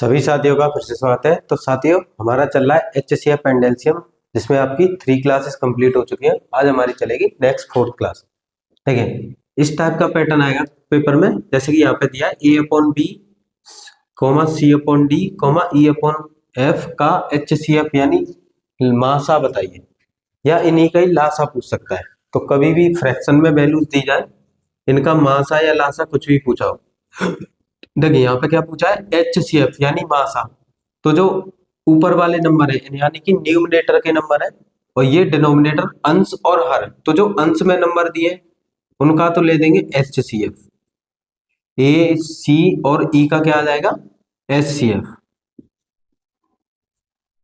सभी साथियों का फिर से स्वागत है। तो साथियों, हमारा चल रहा है HCF एंड एलसीएम, जिसमें आपकी 3 क्लासेस कंप्लीट हो चुकी हैं। आज हमारी चलेगी नेक्स्ट 4th क्लास। ठीक है, इस टाइप का पैटर्न आएगा पेपर में, जैसे कि यहाँ पे दिया है A/B, C/D, E/F का HCF यानी मासा बताइए, या इन्हीं का ही लासा पूछ सकता है। तो कभी भी फ्रैक्शन में वैल्यूज दी जाए, इनका मासा या लासा कुछ भी पूछा हो। देखिए यहाँ पे क्या पूछा है, HCF यानी मासा। तो जो ऊपर वाले नंबर है यानी कि न्यूमरेटर के नंबर है, और ये डिनोमिनेटर अंश और हर, तो जो अंश में नंबर दिए उनका तो ले देंगे HCF, A, C और E का क्या आ जाएगा SCF,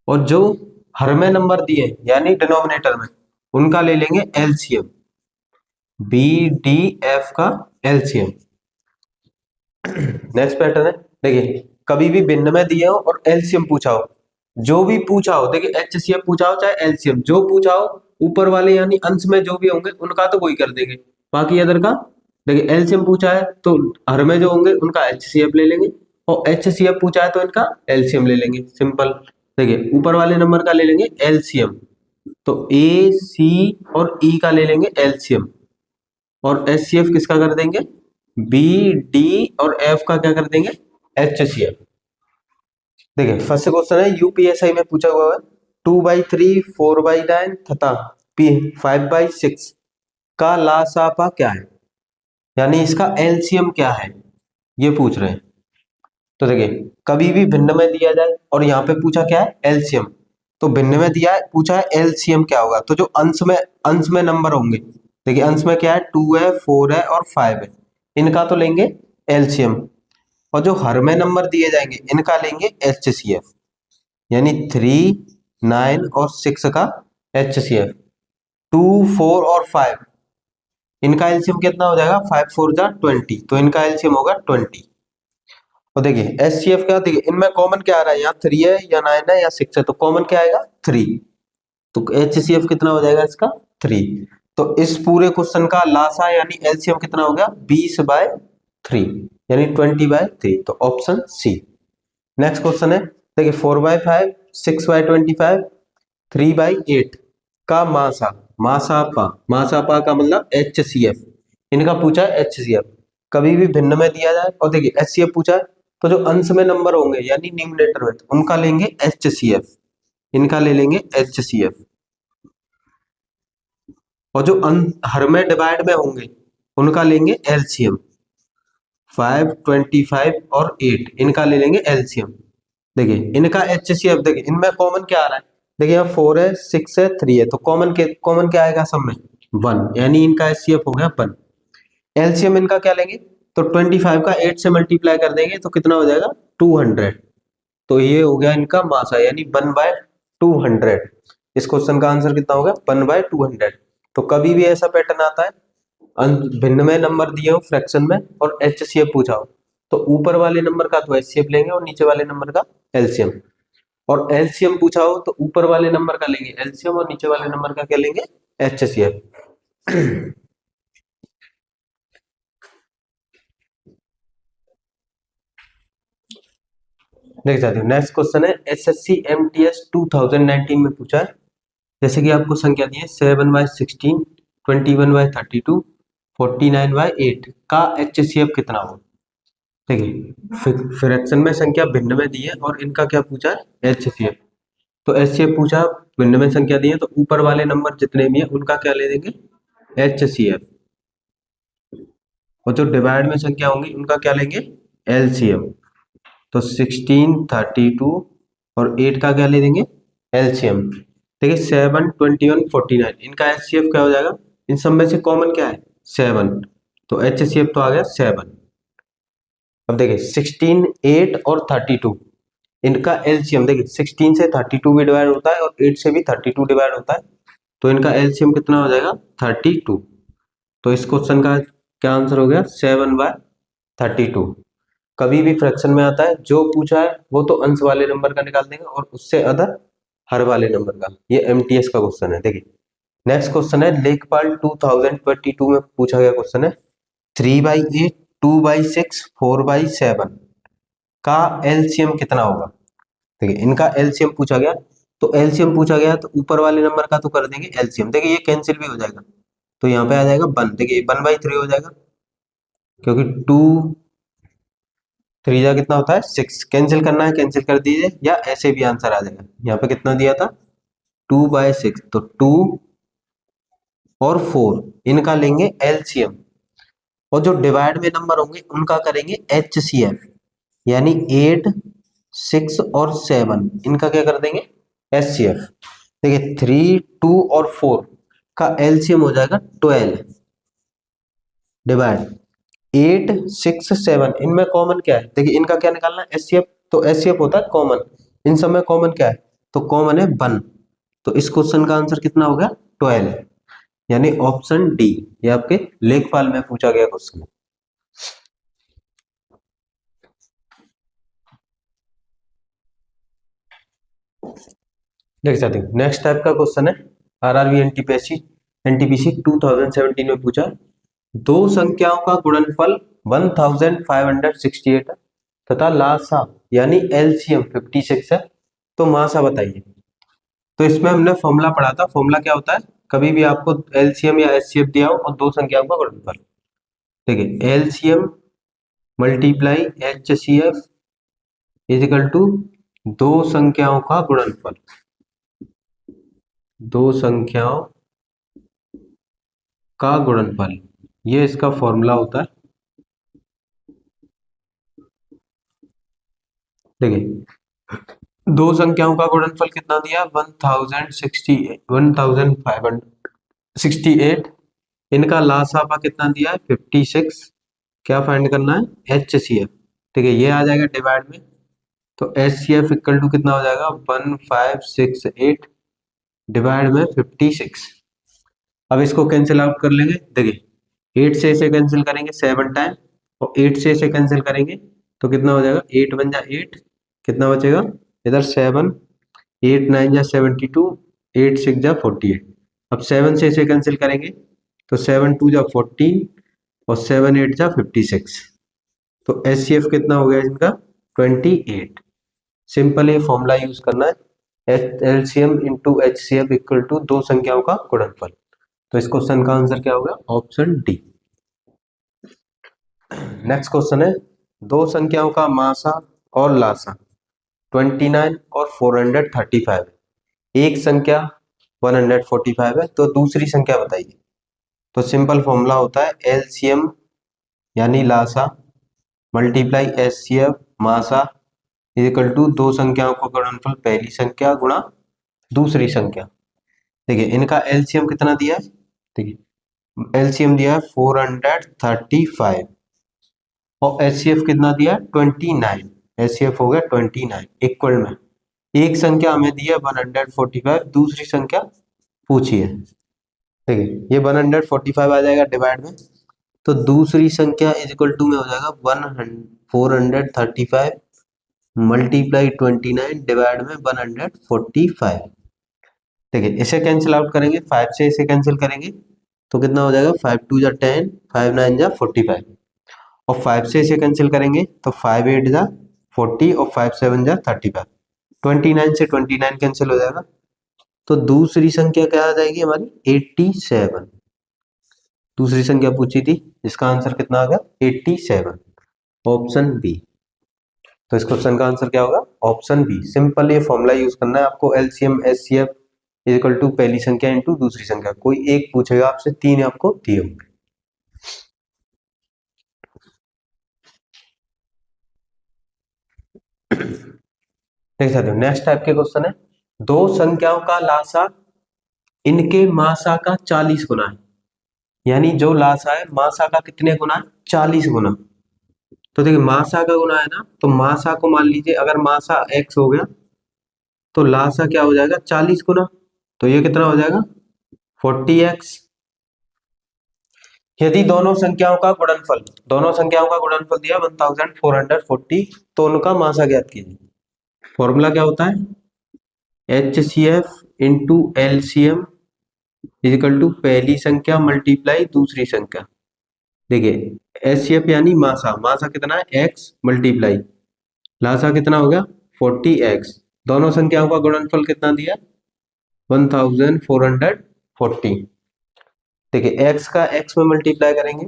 और जो हर में नंबर दिए यानी डिनोमिनेटर में उनका ले लेंगे LCM, B, D, F का LCM। नेक्स्ट पैटर्न है, देखिए कभी भी भिन्न में दिए हो और एलसीएम पूछा हो, जो भी पूछा हो, देखिए HCF पूछा हो चाहे एलसीएम, जो पूछा हो ऊपर वाले यानी अंश में जो भी होंगे उनका तो वही कर देंगे, बाकी अदर का। देखिए एलसीएम पूछा है तो हर में जो होंगे उनका HCF ले लेंगे, और HCF पूछा है तो इनका एलसीएम ले लेंगे, सिंपल। देखिए ऊपर वाले नंबर का ले लेंगे एलसीएम, तो A, C और E का ले लेंगे एलसीएम, और HCF किसका कर देंगे B, D और F का क्या कर देंगे HCF। देखिए फर्स्ट क्वेश्चन है, यूपीएसआई में पूछा हुआ है 2/3, 4/9 तथा 5/6 का लासापा क्या है, यानी इसका एलसीएम क्या है, ये पूछ रहे हैं। तो देखिए कभी भी भिन्न में दिया जाए और यहाँ पे पूछा क्या है एलसीएम, तो भिन्न में दिया है, पूछा है एलसीएम क्या होगा, तो जो अंश में नंबर होंगे, देखिए अंश में क्या है 2 है, 4 है और 5 है, इनका तो लेंगे एलसीएम, और जो हर में नंबर दिए जाएंगे इनका लेंगे HCF, यानी 3, 9 और 6 का HCF। 2, 4 और 5, इनका एलसीएम कितना हो जाएगा, 5 4 जा 20, तो इनका एलसीएम होगा 20। और देखिए HCF क्या, देखिए इनमें कॉमन क्या आ रहा है, यहाँ 3 है या 9 है या 6 है, तो कॉमन क्या आएगा 3, तो HCF कितना हो जाएगा इसका 3। तो इस पूरे क्वेश्चन का लासा यानी एलसीएम कितना हो गया 20/3, यानी 20/3, तो ऑप्शन सी। नेक्स्ट क्वेश्चन है, देखिए 4/5, 6/25, 3/8 का मासापा का मतलब HCF, इनका पूछा है HCF। कभी भी भिन्न में दिया जाए और देखिए HCF पूछा है, तो जो अंश में नंबर होंगे यानी न्यूमरेटर में, उनका लेंगे HCF, इनका ले लेंगे HCF, और जो हर में डिवाइड में होंगे उनका लेंगे LCM, 5, 25 और 8, इनका ले लेंगे LCM। देखिए इनका HCF, देखिए इनमें कॉमन क्या आ रहा है, देखिए यहाँ 4 है, 6 है, 3 है, तो कॉमन क्या आएगा सब में 1, यानी इनका HCF हो गया 1। LCM इनका क्या लेंगे, तो 25 का 8 से मल्टीप्लाई कर देंगे तो कितना हो जाएगा 200, तो ये हो गया इनका मासा, यानी 1/200। इस क्वेश्चन का आंसर कितना हो गया 1/200। तो कभी भी ऐसा पैटर्न आता है, भिन्न में नंबर दिए हो फ्रैक्शन में और HCF पूछा हो, तो ऊपर वाले नंबर का तो HCF लेंगे और नीचे वाले नंबर का LCM, और LCM पूछा हो तो ऊपर वाले नंबर का लेंगे LCM और नीचे वाले नंबर का क्या लेंगे HCF। देख सकते हो नेक्स्ट क्वेश्चन है, SSC MTS 2019 में पूछा है, जैसे कि आपको संख्या दी है 7/16, 21/32, 49/8 का HCF कितना हो। देखिए फ्रैक्शन में संख्या भिन्न में दी है और इनका क्या पूछा है HCF, तो HCF पूछा, भिन्न में संख्या दी है, तो ऊपर वाले नंबर जितने भी है उनका क्या ले देंगे HCF, और जो डिवाइड में संख्या होंगी उनका क्या लेंगे LCM, तो 16, 32 और 8 का क्या ले देंगे LCM। देखिए 7, 21, 49, इनका HCF क्या हो जाएगा, इन सब में से कॉमन क्या है 7, तो HCF तो आ गया 7। अब देखिए 16, 8 और 32, इनका LCM, देखिए 16 से 32 भी डिवाइड होता है और 8 से भी 32 डिवाइड होता है, तो इनका LCM कितना हो जाएगा 32। तो इस क्वेश्चन का क्या आंसर हो गया 7/32। कभी भी फ्रैक्शन में आता है, जो पूछा है वो तो अंश वाले नंबर का निकाल देंगे और उससे अदर हर वाले नंबर का। ये MTS का क्वेश्चन है। देखिए नेक्स्ट क्वेश्चन है, लेखपाल 2022 में पूछा गया क्वेश्चन है 3/8, 2/6, 4/7 का एलसीएम कितना होगा। देखिए इनका एलसीएम पूछा गया, तो एलसीएम पूछा गया तो ऊपर वाले नंबर का तो कर देंगे एलसीएम। देखिए ये कैंसिल भी हो जाएगा, तो यहाँ पे आ जाएगा 1। देखिए 1/3 हो जाएगा, क्योंकि 2 3 जा कितना होता है 6। कैंसिल करना है कैंसिल कर दीजिए, या ऐसे भी आंसर आ जाएगा। यहाँ पे कितना दिया था 2/6, तो 2 और 4 इनका लेंगे एलसीएम, और जो डिवाइड में नंबर होंगे उनका करेंगे एचसीएफ, यानी 8 6 और 7 इनका क्या कर देंगे एचसीएफ। देखिए 3 2 और 4 का एलसीएम हो जाएगा 12, डिवाइड 8 6 7 इनमें कॉमन क्या है, देखिए इनका क्या निकालना है एचसीएफ, तो एचसीएफ होता है कॉमन, इन सब में कॉमन क्या है, तो कॉमन है 1। तो इस क्वेश्चन का आंसर कितना हो गया 12, यानी ऑप्शन डी, ये आपके लेखपाल में पूछा गया क्वेश्चन है। देख सकते हैं नेक्स्ट टाइप का क्वेश्चन है, आरआरबी एनटीपीसी 2017 में पूछा, दो संख्याओं का गुणनफल 1568 है तथा लासा यानी एलसीएम 56 है, तो मासा बताइए। तो इसमें हमने फॉर्मूला पढ़ा था, फॉर्मूला क्या होता है, कभी भी आपको एलसीएम या एचसीएफ दिया हो और दो संख्याओं का गुणनफल, देखिए LCM multiply HCF is equal to दो संख्याओं का गुणनफल, दो संख्याओं का गुणनफल, ये इसका फॉर्मूला होता है। देखिए दो संख्याओं का गुणनफल कितना दिया 1568, इनका लासापा कितना दिया है 56, क्या फाइंड करना है एचसीएफ। ठीक है ये आ जाएगा डिवाइड में, तो एचसीएफ इक्वल टू कितना हो जाएगा 1568 डिवाइड में 56। अब इसको कैंसिल आउट कर लेंगे, देखिए 8 से इसे कैंसिल करेंगे 7 टाइम, और 8 से इसे कैंसिल करेंगे तो कितना हो जाएगा 8 बन जा 8, कितना बचेगा इधर 7, 8 9 जा 72, 8 6 जा 48। अब 7 से इसे कैंसिल करेंगे तो 7 2 जा 14 और 7 8 जा 56, तो एचसीएफ कितना हो गया इनका 28। सिंपल ये फॉर्मूला यूज करना है, LCM into HCF equal to दो संख्याओं का गुणनफल। तो इस क्वेश्चन का आंसर क्या होगा ऑप्शन डी। नेक्स्ट क्वेश्चन है, दो संख्याओं का मासा और लासा 29 और 435 है, एक संख्या 145 है, तो दूसरी संख्या बताइए। तो सिंपल फॉर्मूला होता है एलसीएम यानी लासा मल्टीप्लाई एचसीएफ मासा इक्वल टू दो संख्याओं का गुणनफल पहली संख्या गुणा दूसरी संख्या। देखिए इनका एलसीएम कितना दिया है, देखिए एलसीएम दिया है 435 और एचसीएफ कितना दिया है 29, एचसीएफ हो गया 29 इक्वल में एक संख्या हमें दी है 145, दूसरी संख्या पूछी है। देखिए ये 145 आ जाएगा डिवाइड में, तो दूसरी संख्या इज इक्वल टू में हो जाएगा 435 मल्टीप्लाई 29 डिवाइड में 145। देखिए इसे कैंसिल आउट करेंगे, 5 से इसे कैंसिल करेंगे तो कितना हो जाएगा 5 2 जा 10, 5 9 जा 45, और 5 से इसे कैंसिल करेंगे तो 5 8 जा 40 और 5 7 जा 35, 29 से 29 कैंसिल हो जाएगा, तो दूसरी संख्या क्या आ जाएगी हमारी 87। दूसरी संख्या पूछी थी, इसका आंसर कितना आ गया 87, ऑप्शन बी। तो इस क्वेश्चन का आंसर क्या होगा ऑप्शन बी। सिंपल ये फॉर्मूला यूज करना है आपको, एलसीएम एचसीएफ इक्वल टू पहली संख्या इंटू दूसरी संख्या, कोई एक पूछेगा आपसे, तीन आपको दिए होंगे। देख सकते हो नेक्स्ट टाइप के क्वेश्चन है, दो संख्याओं का लासा इनके मासा का 40 गुना है, यानी जो लासा है मासा का कितने गुना है 40 गुना। तो देखिए मासा का गुना है ना, तो मासा को मान लीजिए अगर मासा x हो गया तो लासा क्या हो जाएगा 40 गुना, तो ये कितना हो जाएगा 40x। यदि दोनों संख्याओं का गुणनफल, दोनों संख्याओं का गुणनफल दिया 1440, तो उनका मासा ज्ञात कीजिए। फॉर्मूला क्या होता है HCF into LCM is equal to पहली संख्या मल्टीप्लाई दूसरी संख्या। देखिए एचसीएफ यानी मासा, मासा कितना है x मल्टीप्लाई लासा कितना हो गया 40x, दोनों संख्याओं का गुणनफल कितना दिया 1440। देखिए x का x में मल्टीप्लाई करेंगे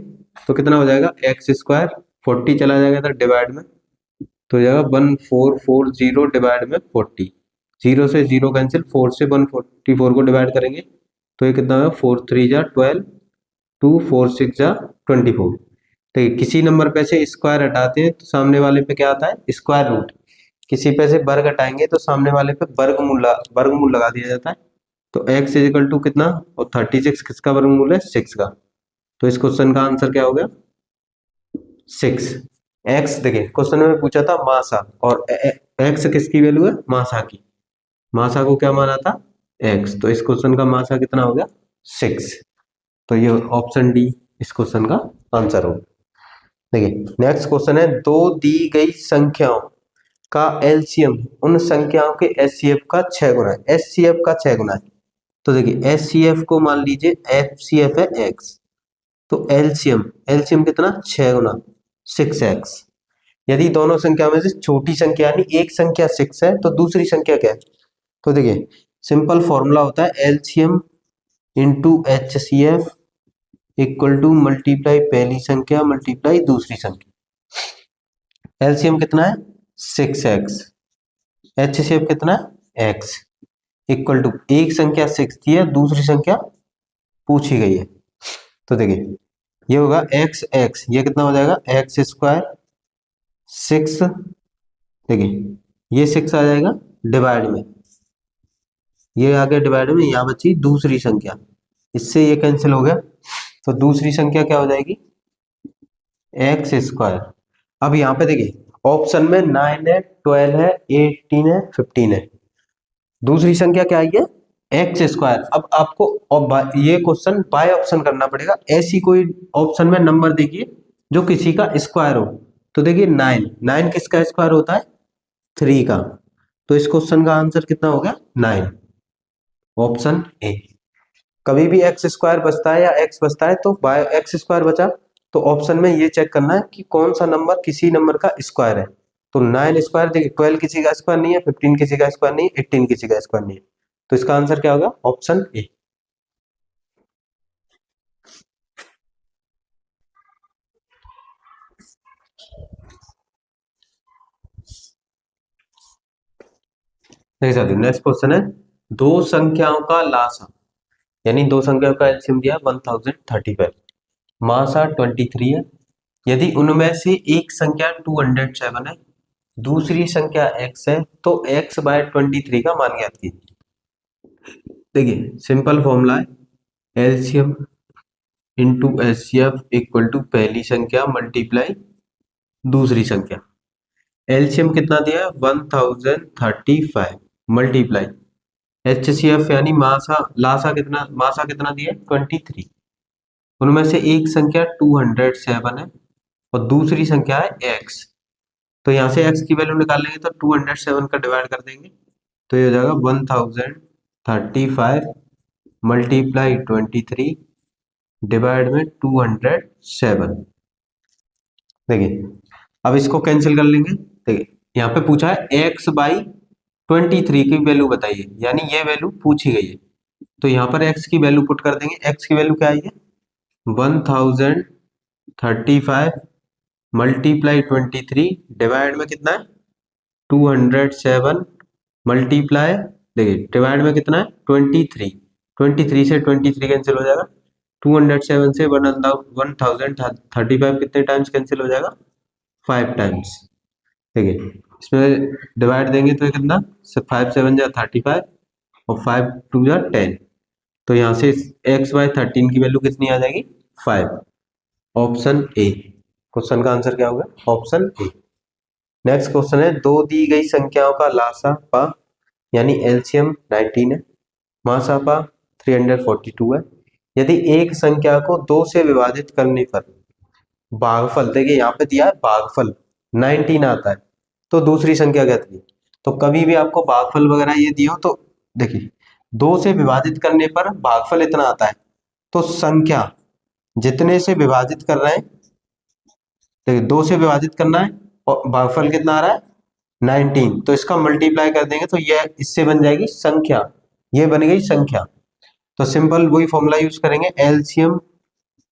तो कितना हो जाएगा एक्स स्क्वायर, 40 चला जाएगा तो डिवाइड में, तो हो जाएगा 1440 डिवाइड में 40, जीरो से जीरो कैंसिल, 4 से 144 को डिवाइड करेंगे तो ये कितना होगा 4 3 जा 12, 2 4 6 जा 24। देखिए किसी नंबर पे से स्क्वायर हटाते हैं तो सामने वाले पे क्या आता है स्क्वायर रूट, किसी पे से वर्ग हटाएंगे तो सामने वाले पे वर्गमूल लगा दिया जाता है। तो x इजिकल टू कितना, और 36 किसका वर्गमूल है 6 का, तो इस क्वेश्चन का आंसर क्या हो गया 6। x देखिए क्वेश्चन में पूछा था मासा, और x किसकी वैल्यू है मासा की, मासा को क्या माना था x, तो इस क्वेश्चन का मासा कितना हो गया 6। तो ये ऑप्शन डी इस क्वेश्चन का आंसर होगा। देखिए नेक्स्ट क्वेश्चन है, दो दी गई संख्याओं का एलसीएम उन संख्याओं के एचसीएफ का 6 गुना है, एचसीएफ का 6 गुना है। तो देखिए एचसीएफ को मान लीजिए एचसीएफ है x, तो एलसीएम एलसीएम कितना 6 गुना 6x। यदि दोनों संख्या में से छोटी संख्या यानी एक संख्या 6 है तो दूसरी संख्या क्या है, तो देखिए सिंपल फॉर्मूला होता है LCM into HCF equal to multiply पहली संख्या मल्टीप्लाई दूसरी संख्या। एलसीएम कितना है 6x, एचसीएफ कितना है x, इक्वल टू एक संख्या 6 दी है दूसरी संख्या पूछी गई है, तो देखिए ये होगा x x, ये कितना हो जाएगा एक्स स्क्वायर 6, देखिए ये 6 आ जाएगा डिवाइड में, ये आ गया डिवाइड में, यहाँ बची दूसरी संख्या, इससे ये कैंसिल हो गया, तो दूसरी संख्या क्या हो जाएगी एक्स स्क्वायर। अब यहाँ पे देखिए ऑप्शन में 9 है 12 है 18 है 15 है, दूसरी संख्या क्या आई है एक्स स्क्वायर। अब आपको ये क्वेश्चन बाय ऑप्शन करना पड़ेगा, ऐसी कोई ऑप्शन में नंबर देखिए जो किसी का स्क्वायर हो, तो देखिए 9 9 किसका स्क्वायर होता है 3 का, तो इस क्वेश्चन का आंसर कितना हो गया 9, ऑप्शन ए। कभी भी एक्स स्क्वायर बचता है या एक्स बचता है तो बाय एक्स स्क्वायर बचा, तो ऑप्शन में ये चेक करना है कि कौन सा नंबर किसी नंबर का स्क्वायर है। तो 9 स्क्वायर देखिए 12 किसी का स्क्वायर नहीं है, 15 किसी का स्क्वायर नहीं है, 18 किसी का स्क्वायर नहीं है, तो इसका आंसर क्या होगा ऑप्शन ए। देखिए साथियों नेक्स्ट क्वेश्चन है, दो संख्याओं का लासा यानी दो संख्याओं का एलसीएम दिया 1035, मासा 23 है, यदि उनमें से एक संख्या 207 है दूसरी संख्या x है तो x बाय 23 का मान ज्ञात कीजिए। देखिए सिंपल फॉर्मूला है LCM into HCF equal to पहली संख्या मल्टीप्लाई दूसरी संख्या। एलसीएम कितना दिया है 1035 मल्टीप्लाई एचसीएफ यानी मासा कितना दिया है 23, उनमें से एक संख्या 207 है और दूसरी संख्या है x, तो यहाँ से x की वैल्यू निकाल लेंगे तो 207 का डिवाइड कर देंगे तो ये हो जाएगा 1035 मल्टीप्लाई 23 डिवाइड में 207। देखिए अब इसको कैंसिल कर लेंगे, देखिए यहाँ पे पूछा है x बाई 23 की वैल्यू बताइए, यानी ये वैल्यू पूछी गई है, तो यहाँ पर x की वैल्यू पुट कर देंगे। x की वैल्यू क्या आई है 1035 मल्टीप्लाई 23 डिवाइड में कितना है 207 मल्टीप्लाई, देखिए डिवाइड में कितना है 23, 23 से 23 कैंसिल हो जाएगा, 207 से 1035 कितने टाइम्स कैंसिल हो जाएगा 5 टाइम्स। देखिए इसमें डिवाइड देंगे तो कितना 5 7 जा 35 और 5 2 जा 10, तो यहाँ से x बाय 13 की वैल्यू कितनी आ जाएगी 5, ऑप्शन ए। क्वेश्चन का आंसर क्या होगा ऑप्शन ए। नेक्स्ट क्वेश्चन है, दो दी गई संख्याओं का लासा पा यानी एलसीएम 19 है, मासा पा 342 है, यदि एक संख्या को 2 से विभाजित करने पर भागफल, देखिए यहाँ पे दिया है भागफल 19 आता है तो दूसरी संख्या क्या थी, तो कभी भी आपको भागफल वगैरह ये दिया हो तो देखिए 2 से विभाजित करने पर भागफल इतना आता है, तो संख्या जितने से विभाजित कर रहे हैं, देखिए 2 से विभाजित करना है और भागफल कितना आ रहा है 19, तो इसका मल्टीप्लाई कर देंगे तो ये इससे बन जाएगी संख्या, ये बन गई संख्या। तो सिंपल वही फॉर्मूला यूज करेंगे, LCM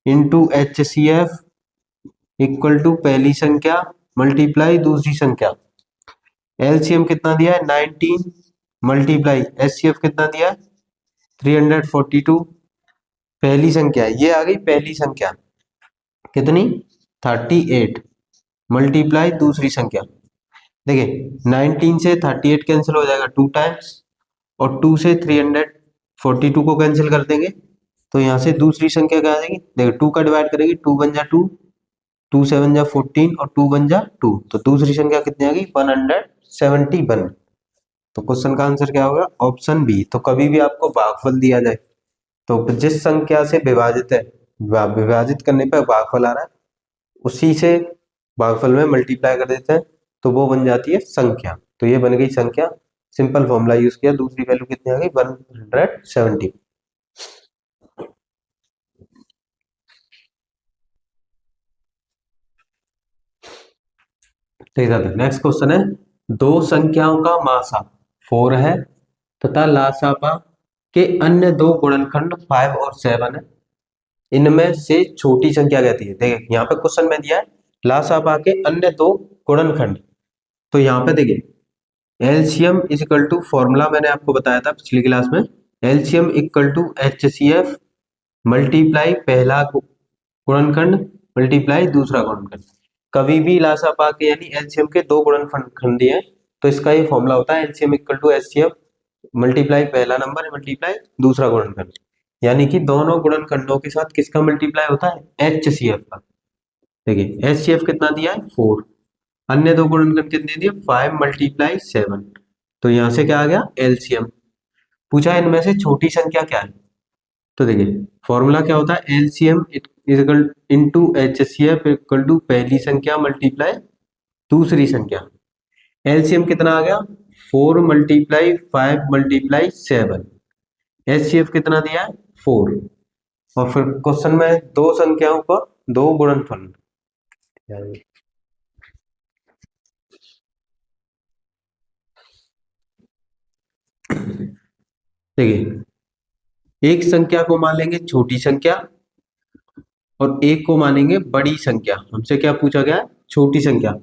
into H C F equal to पहली संख्या मल्टीप्लाई दूसरी संख्या। एलसीएम कितना दिया है 19 मल्टीप्लाई एचसीएफ कितना दिया है 342, पहली संख्या ये आ गई, पहली संख्या कितनी 38 मल्टीप्लाई दूसरी संख्या। देखिए 19 से 38 कैंसिल हो जाएगा 2 टाइम्स, और 2 से 342 को कैंसिल कर देंगे तो यहाँ से दूसरी संख्या क्या आ जाएगी, देखो 2 का डिवाइड करेंगे 2 बन जा 2, 2 7 जा 14 और 2 बन जा 2, तो दूसरी संख्या कितनी आ गई 171। तो क्वेश्चन का आंसर क्या होगा, ऑप्शन बी। तो कभी भी आपको भागफल दिया जाए तो जिस संख्या से विभाजित है, विभाजित करने पर भागफल आ रहा है, उसी से भागफल में मल्टीप्लाई कर देते हैं तो वो बन जाती है संख्या। तो ये बन गई संख्या, सिंपल फॉर्मूला यूज किया, दूसरी वैल्यू कितनी आ गई 170। नेक्स्ट क्वेश्चन है, दो संख्याओं का मासा 4 है तथा लासापा के अन्य दो गुणनखंड 5 और 7 है, इनमें से छोटी संख्या कहती है। देखिए यहाँ पे क्वेश्चन में दिया है लासापा के अन्य दो गुणनखंड, तो यहाँ पे देखिए LCM is equal to, formula मैंने आपको बताया था पिछली क्लास में, LCM equal to HCF multiply पहला गुणनखंड मल्टीप्लाई दूसरा गुणनखंड। कभी भी लासापा के यानी एलसीएम के दो गुणनखंड दिए तो इसका ये फॉर्मूला होता है LCM equal to HCF multiply पहला नंबर मल्टीप्लाई दूसरा गुणनखंड, यानी कि दोनों गुणनखंडों के साथ किसका मल्टीप्लाई होता है एचसीएफ का। देखिए एचसीएफ कितना दिया है 4, अन्य दो गुणनखंड कितने दिए 5 मल्टीप्लाई 7, तो यहाँ से क्या आ गया एलसीएम। पूछा है इनमें से छोटी संख्या क्या है, तो देखिए फॉर्मूला क्या होता है LCM equal into HCF equal to पहली संख्या मल्टीप्लाई दूसरी संख्या। एलसीएम कितना आ गया 4 मल्टीप्लाई 5 मल्टीप्लाई 7, एचसीएफ कितना दिया है 4, और फिर क्वेश्चन में दो संख्याओं का दो गुणनफल। देखिए एक संख्या को मान लेंगे छोटी संख्या और एक को मानेंगे बड़ी संख्या। हमसे क्या पूछा गया है छोटी संख्या।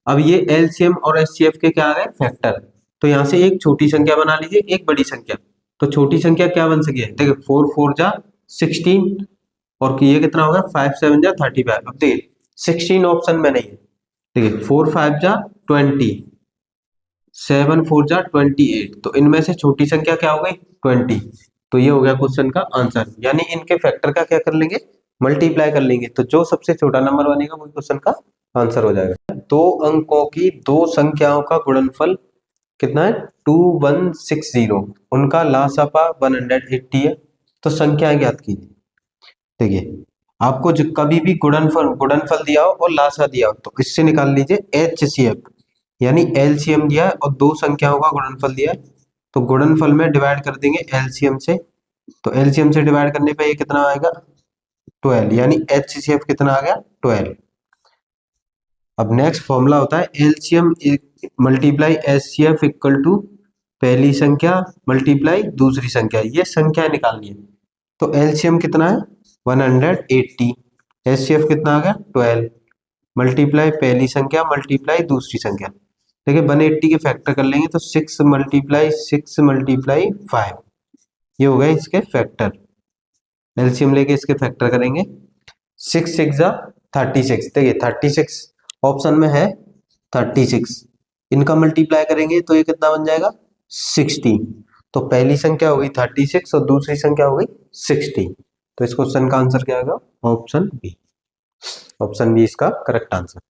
अब ये एलसीएम और एचसीएफ के क्या आ गए फैक्टर, तो यहाँ से एक छोटी संख्या बना लीजिए एक बड़ी संख्या। तो छोटी संख्या क्या बन सकी है, देखिए 4 4 जा 16 और ये कितना होगा 5 7 जा 35। अब देखिए 16 ऑप्शन में नहीं है, देखिए 4 5 जा 20, 7 4 जा 28, तो इनमें से छोटी संख्या क्या हो गई 20। तो ये हो गया क्वेश्चन का आंसर, यानी इनके फैक्टर का क्या कर लेंगे मल्टीप्लाई कर लेंगे, तो जो सबसे छोटा नंबर बनेगा वही क्वेश्चन का आंसर हो जाएगा। दो अंकों की दो संख्याओं का गुणनफल कितना है 2160, उनका लासापा 180 है, तो संख्याएं ज्ञात कीजिए। देखिए आपको जो कभी भी गुणनफल दिया हो और लासा दिया हो तो इससे निकाल लीजिए एचसीएफ, यानी एलसीएम दिया है और दो संख्याओं का गुणनफल दिया है, तो गुणनफल में डिवाइड कर देंगे एलसीएम से, तो एलसीएम से डिवाइड करने पे ये कितना आएगा 12, यानी एचसीएफ कितना आ गया 12। अब नेक्स्ट फॉर्मूला होता है LCM multiply HCF equal to पहली संख्या मल्टीप्लाई दूसरी संख्या, ये संख्या निकालनी है। तो एलसीएम कितना है 180, एचसीएफ कितना आ गया 12 मल्टीप्लाई पहली संख्या मल्टीप्लाई दूसरी संख्या। देखिए 180 के फैक्टर कर लेंगे तो 6 मल्टीप्लाई 6 मल्टीप्लाई 5, ये हो गए इसके फैक्टर। एलसीएम लेके इसके फैक्टर करेंगे 6 6 जा 36, देखिए 36 ऑप्शन में है 36, इनका मल्टीप्लाई करेंगे तो ये कितना बन जाएगा 60, तो पहली संख्या हो गई 36 और दूसरी संख्या हो गई 60, तो इस क्वेश्चन का आंसर क्या आएगा ऑप्शन बी। ऑप्शन बी इसका करेक्ट आंसर।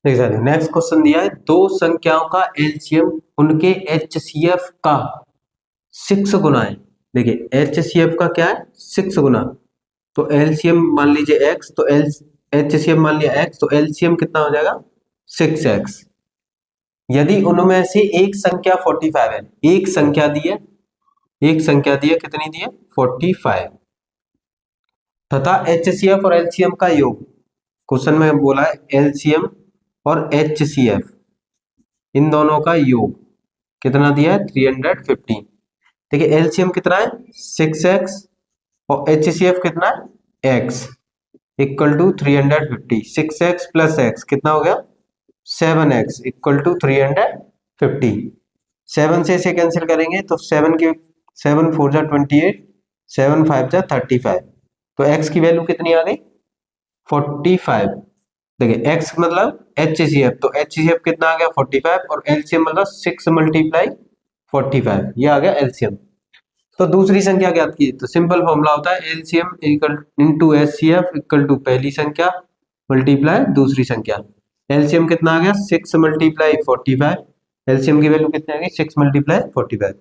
नेक्स्ट क्वेश्चन दिया है दो संख्याओं का एलसीएम उनके एचसीएफ का 6 गुना है। देखिए एचसीएफ का क्या है 6 गुना, तो एलसीएम मान लीजिए x, तो एचसीएफ मान लिया x, तो एलसीएम कितना हो जाएगा 6x। यदि उनमें से एक संख्या 45 है, एक संख्या दी है, एक संख्या दी है कितनी दी है 45, तथा HCF और LCM का योग। क्वेश्चन में बोला है LCM और HCF इन दोनों का योग कितना दिया है 315। देखिए LCM कितना है 6x और HCF कितना है x equal to 350। 6x plus x कितना हो गया 7x इक्वल टू 350। 7 से इसे कैंसिल करेंगे तो 7 के 7 4 जा 28, 7 5 जा 35। तो x की वैल्यू कितनी आ गई 45। देखिए x मतलब HCF, तो HCF कितना आ गया 45 और LCM मतलब 6 मल्टीप्लाई 45, ये आ गया LCM। तो दूसरी संख्या ज्ञात की तो सिंपल फॉर्मूला होता है LCM equal into HCF equal to पहली संख्या मल्टीप्लाई दूसरी संख्या। LCM कितना आ गया 6 मल्टीप्लाई 45, LCM की वैल्यू कितनी आ गई 6 मल्टीप्लाई 45।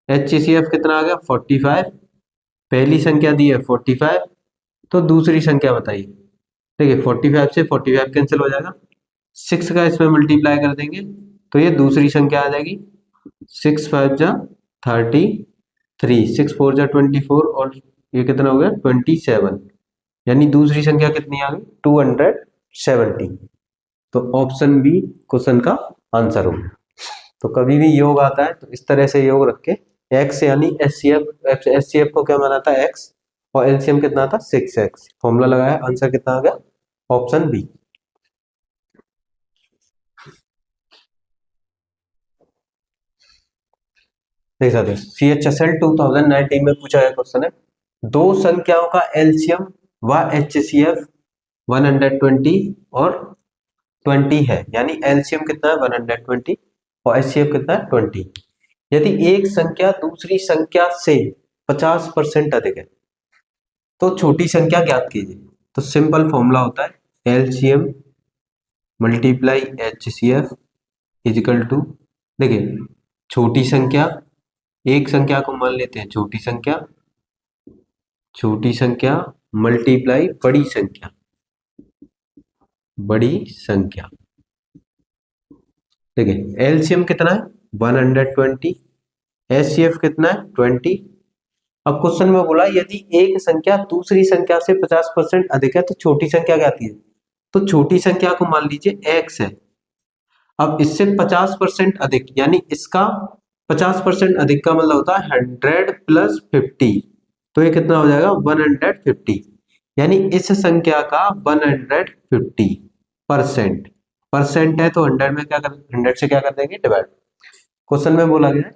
HCF कितना आ गया 45, पहली संख्या दी है 45, तो दूसरी संख्या बताइए। देखिए 45 से 45 कैंसिल हो जाएगा, 6 का इसमें मल्टीप्लाई कर देंगे तो ये दूसरी संख्या आ जाएगी 6 5 जा 33, 6 4 जा 24 और ये कितना हो गया 27, यानी दूसरी संख्या कितनी आ गई 270। तो ऑप्शन बी क्वेश्चन का आंसर होगा। तो कभी भी योग आता है तो इस तरह से योग रख के x यानी एचसीएफ को क्या बनाता है x और एलसीएम कितना था 6x, फॉर्मूला लगाया, आंसर कितना आ गया ऑप्शन बी। देख सकते हैं CHSL 2019 में पूछा गया क्वेश्चन है, दो संख्याओं का एलसीएम व HCF 120 और 20 है, यानी एलसीएम कितना है 120 और HCF कितना है 20। यदि एक संख्या दूसरी संख्या से 50% अधिक है तो छोटी संख्या ज्ञात कीजिए। तो सिंपल फॉर्मूला होता है LCM multiply HCF is equal to, देखिए छोटी संख्या, एक संख्या को मान लेते हैं छोटी संख्या मल्टीप्लाई बड़ी संख्या। देखिए एलसीएम कितना है 120, HCF कितना है 20। अब क्वेश्चन में बोला यदि एक संख्या दूसरी संख्या से 50% अधिक है तो छोटी संख्या क्या आती है, तो छोटी संख्या को मान लीजिए x है। अब इससे 50% अधिक यानी इसका 50% अधिक का मतलब होता है 100 प्लस 50, तो ये कितना हो जाएगा 150, यानी इस संख्या का 150% परसेंट है तो 100 में क्या कर 100 से क्या कर देंगे डिवाइड। क्वेश्चन में बोला गया है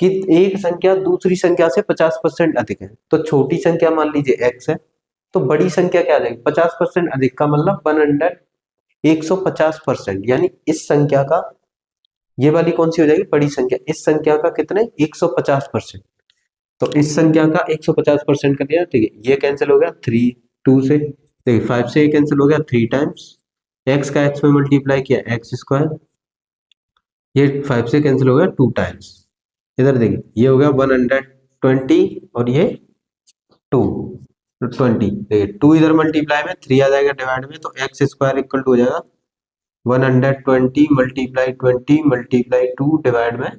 कि एक संख्या दूसरी संख्या से 50% अधिक है, तो छोटी संख्या मान लीजिए x है, तो बड़ी संख्या क्या आ जाएगी 50% अधिक का मतलब 150%, यानी इस संख्या का ये वाली कौन सी हो जाएगी बड़ी संख्या, इस संख्या का कितने 150%। तो इस संख्या का 150% कर दिया, ठीक है ये कैंसिल हो गया 3 2 से, देखिए 5 से ये कैंसिल हो गया 3 टाइम्स, x का x में मल्टीप्लाई किया x स्क्वायर, ये 5 से कैंसिल हो गया 2 टाइम्स। इधर देखिए ये हो गया 120 और ये 220, देखिए 2 इधर मल्टीप्लाई में 3 आ जाएगा डिवाइड में, तो x स्क्वायर इक्वल टू हो जाएगा 120 मल्टीप्लाई 20 मल्टीप्लाई 2 डिवाइड में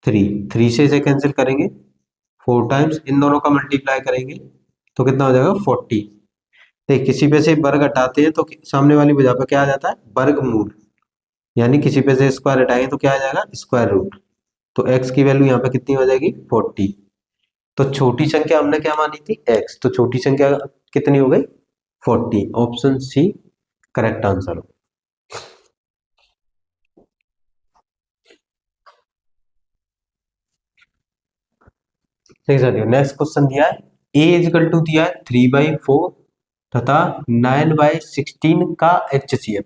3 से इसे कैंसिल करेंगे 4 टाइम्स, इन दोनों का मल्टीप्लाई करेंगे तो कितना हो जाएगा 40। देखिए किसी पे से वर्ग हटाते हैं तो सामने वाली भुजा पे क्या आ जाता है वर्गमूल, यानी किसी पे से स्क्वायर हटाएंगे तो क्या आ जाएगा स्क्वायर रूट, तो x की वैल्यू यहाँ पे कितनी हो जाएगी 40। तो छोटी संख्या हमने क्या मानी थी x, तो छोटी संख्या कितनी हो गई 40, ऑप्शन सी करेक्ट आंसर हो। देख सकते हो नेक्स्ट क्वेश्चन दिया है a इजिकल टू दिया है 3/4 तथा 9/16 का HCF,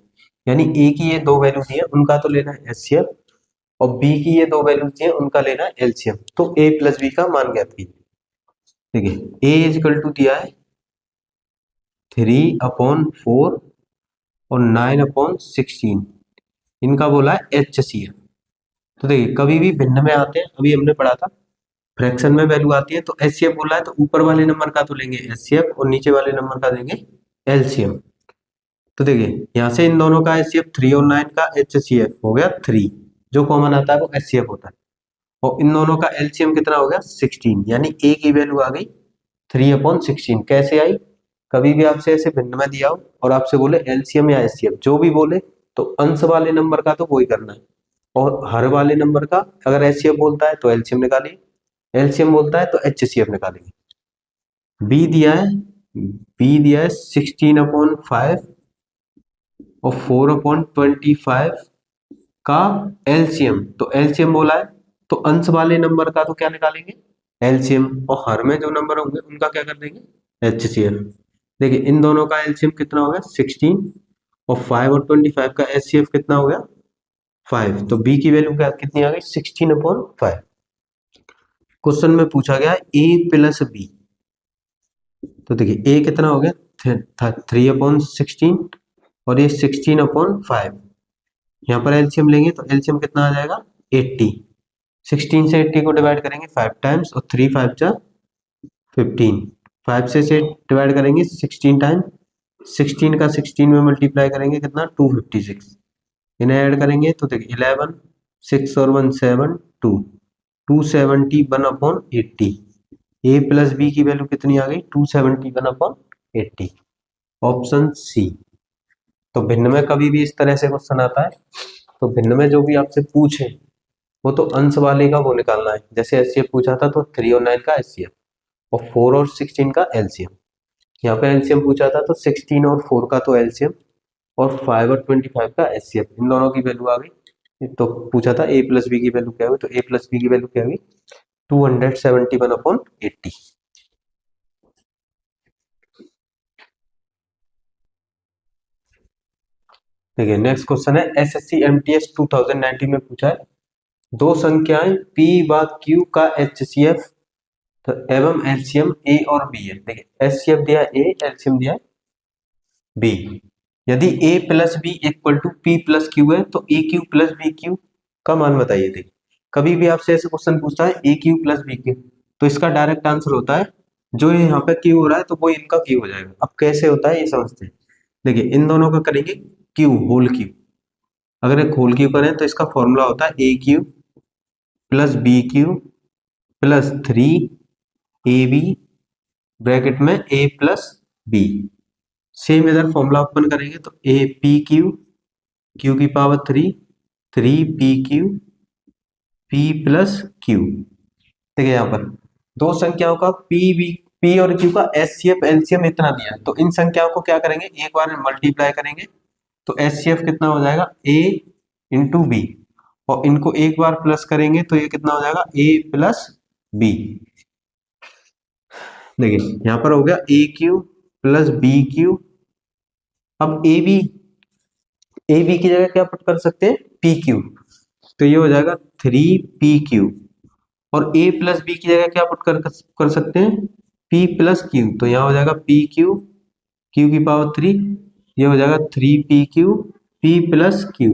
यानी a की ये दो वैल्यू दी है उनका तो लेना है HCF और b की ये दो वैल्यू दी है उनका लेना है LCM, तो a प्लस b का मान ज्ञात कीजिए। देखिए a इजिकल टू दिया है 3/4 और 9/16, इनका बोला है HCF। तो देखिए कभी भी भिन्न में आते हैं, अभी हमने पढ़ा था फ्रैक्शन में वैल्यू आती है तो HCF बोला है तो ऊपर वाले नंबर का तो लेंगे HCF और नीचे वाले नंबर का देंगे LCM। तो देखिए यहाँ से इन दोनों का HCF 3 और 9 का HCF हो गया 3, जो कॉमन आता है वो HCF होता है, और इन दोनों का LCM कितना हो गया 16, यानी a की वैल्यू आ गई 3/16 कैसे आई? कभी भी आपसे ऐसे भिन्न में दिया हो और आपसे बोले एलसीएम या एचसीएफ, जो भी बोले तो अंश वाले नंबर का तो वही करना है, और हर वाले नंबर का अगर एचसीएफ बोलता है तो एलसीएम निकालिए, एलसीएम बोलता है तो एचसीएफ निकालेंगे। बी दिया है, 16/5 और 4/25 का एलसीएम, तो एलसीएम बोला है तो अंश वाले नंबर का तो क्या निकालेंगे? एलसीएम, और हर में जो नंबर होंगे उनका क्या कर देंगे? एचसीएफ। देखिए इन दोनों का एलसीएम कितना हो गया? 16, और 5 और 25 का एचसीएफ कितना हो गया? 5। तो बी की वैल्यू क्या कितनी आ गई? 16/5। क्वेश्चन में पूछा गया ए प्लस बी, तो देखिए ए कितना हो गया? 3/16 और ये 16/5। यहाँ पर एलसीएम लेंगे तो एलसीएम कितना आ जाएगा? 80। 16 से 80 को डिवाइड करेंगे 5 टाइम्स, और 3 5 जा 15। 5 से डिवाइड करेंगे 16 टाइम, 16 का 16 में मल्टीप्लाई करेंगे कितना? 256। इन्हें ऐड करेंगे तो देखिए 11, 6 और 1 7, 2, 271/80। ए प्लस बी की वैल्यू कितनी आ गई? 271/80। Option C. तो भिन्न में कभी भी इस तरह से क्वेश्चन आता है तो भिन्न में जो भी आपसे पूछे वो तो अंश वाले का वो निकालना है। जैसे एचसीएफ पूछा था तो 3 और 9 का एचसीएफ, और 4 और 16 का एलसीएम। यहाँ पे एलसीएम पूछा था तो 16 और 4 का तो एलसीएम, और 5 और 25 का एचसीएफ, इन दोनों की वैल्यू आ गई। तो पूछा था ए प्लस बी की वैल्यू क्या हुई, तो ए प्लस बी की वैल्यू क्या हुई? 271/80। देखिए नेक्स्ट क्वेश्चन है एसएससी एमटीएस 2019 में पूछा है दो संख्याएं p व q का एचसीएफ एवं एलसीएम ए और बी है। देखिए एचसीएफ दिया है ए, एलसीएम दिया है बी। यदि a plus B equal to P plus Q है तो A Q plus B Q का मान बताइए। देखिए कभी भी आपसे ऐसे क्वेश्चन पूछता है a Q plus B Q, तो इसका डायरेक्ट आंसर होता है जो यहाँ पे क्यू हो रहा है तो वो इनका क्यू हो जाएगा। अब कैसे होता है ये समझते हैं। देखिए इन दोनों का करेंगे क्यू, होल क्यू। अगर एक होल क्यू करें तो इसका फॉर्मूला होता है a Q plus B cube plus 3ab bracket में a प्लस बी। सेम इधर फॉर्मूला ओपन करेंगे तो ए पी क्यू, क्यू की power 3, 3pq p plus q. देखिए यहाँ पर दो संख्याओं का p और q का एचसीएफ एलसीएम इतना दिया है, तो इन संख्याओं को क्या करेंगे? एक बार मल्टीप्लाई करेंगे तो एचसीएफ कितना हो जाएगा? a इंटू बी, और इनको एक बार प्लस करेंगे तो ये कितना हो जाएगा? a plus B. देखिए यहाँ पर हो गया A Q plus B Q. अब ए बी की जगह क्या पुट कर सकते हैं? पी क्यू, तो ये हो जाएगा 3pq, और a प्लस बी की जगह क्या पुट कर सकते हैं? p प्लस क्यू, तो यहाँ हो जाएगा pq, q की पावर 3, ये हो जाएगा 3pq p प्लस क्यू।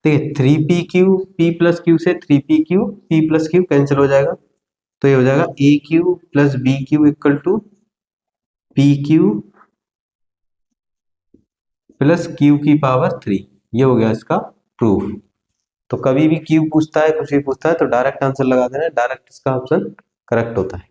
देखिए 3pq p प्लस क्यू से 3pq p plus Q cancel हो जाएगा, तो ये हो जाएगा a Q plus B cube equal to p cube plus q की पावर 3। ये हो गया इसका प्रूफ। तो कभी भी क्यू पूछता है, कुछ भी पूछता है तो डायरेक्ट आंसर लगा देना, डायरेक्ट इसका ऑप्शन करेक्ट होता है।